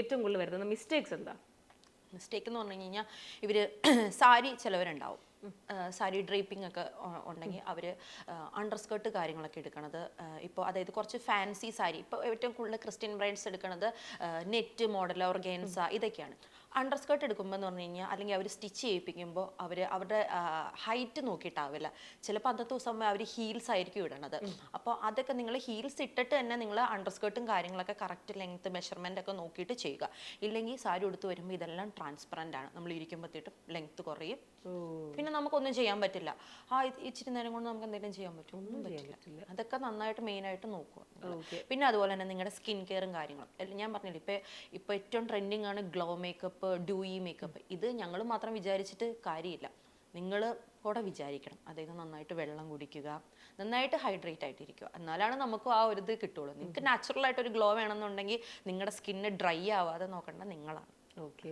ഏറ്റവും കൂടുതൽ വരുന്ന മിസ്റ്റേക്സ് എന്താ? മിസ്റ്റേക്ക് എന്ന് പറഞ്ഞു കഴിഞ്ഞാൽ ഇവർ സാരി ചിലവരുണ്ടാവും, സാരി ഡ്രേപ്പിംഗ് ഒക്കെ ഉണ്ടെങ്കിൽ അവർ അണ്ടർ സ്കേർട്ട് കാര്യങ്ങളൊക്കെ എടുക്കണത് ഇപ്പോൾ അതായത് കുറച്ച് ഫാൻസി സാരി, ഇപ്പോൾ ഏറ്റവും കൂടുതൽ ക്രിസ്ത്യൻ ബ്രൈഡ്സ് എടുക്കുന്നത് നെറ്റ് മോഡൽ ഓർഗൻസ ഇതൊക്കെയാണ്. അണ്ടർ സ്കേർട്ട് എടുക്കുമ്പോൾ എന്ന് പറഞ്ഞു കഴിഞ്ഞാൽ അല്ലെങ്കിൽ അവർ സ്റ്റിച്ച് ചെയ്യിപ്പിക്കുമ്പോൾ അവരുടെ ഹൈറ്റ് നോക്കിയിട്ടാവില്ല, ചിലപ്പോൾ അന്നത്തെ ദിവസം അവർ ഹീൽസ് ആയിരിക്കും ഇടണത്. അപ്പോൾ അതൊക്കെ നിങ്ങൾ ഹീൽസ് ഇട്ടിട്ട് തന്നെ നിങ്ങൾ അണ്ടർ സ്കേർട്ടും കാര്യങ്ങളൊക്കെ കറക്റ്റ് ലെങ്ത് മെഷർമെൻ്റ് ഒക്കെ നോക്കിയിട്ട് ചെയ്യുക. ഇല്ലെങ്കിൽ സാരി ഉടുത്ത് വരുമ്പോൾ ഇതെല്ലാം ട്രാൻസ്പെറൻ്റ് ആണ്, നമ്മൾ ഇരിക്കുമ്പോഴത്തേട്ടും ലെങ്ത് കുറയും, പിന്നെ നമുക്കൊന്നും ചെയ്യാൻ പറ്റില്ല. ഇച്ചിരി നേരം കൊണ്ട് നമുക്ക് എന്തെങ്കിലും ചെയ്യാൻ പറ്റും? ഒന്നും പറ്റില്ല. അതൊക്കെ നന്നായിട്ട് മെയിനായിട്ട് നോക്കുക. പിന്നെ അതുപോലെ തന്നെ നിങ്ങളുടെ സ്കിൻ കെയറും കാര്യങ്ങളും ഞാൻ പറഞ്ഞില്ല, ഇപ്പൊ ഏറ്റവും ട്രെൻഡിങ് ആണ് ഗ്ലോ മേക്കപ്പ്, ഡ്യൂയി മേക്കപ്പ്. ഇത് ഞങ്ങൾ മാത്രം വിചാരിച്ചിട്ട് കാര്യമില്ല, നിങ്ങൾ കൂടെ വിചാരിക്കണം. അതായത് നന്നായിട്ട് വെള്ളം കുടിക്കുക, നന്നായിട്ട് ഹൈഡ്രേറ്റ് ആയിട്ടിരിക്കുക, എന്നാലാണ് നമുക്ക് ആ ഒരു ഇത് കിട്ടുള്ളൂ. നിങ്ങൾക്ക് നാച്ചുറൽ ആയിട്ട് ഒരു ഗ്ലോ വേണമെന്നുണ്ടെങ്കിൽ നിങ്ങളുടെ സ്കിന്ന് ഡ്രൈ ആവാതെ നോക്കേണ്ട നിങ്ങളാണ്. ഓക്കെ.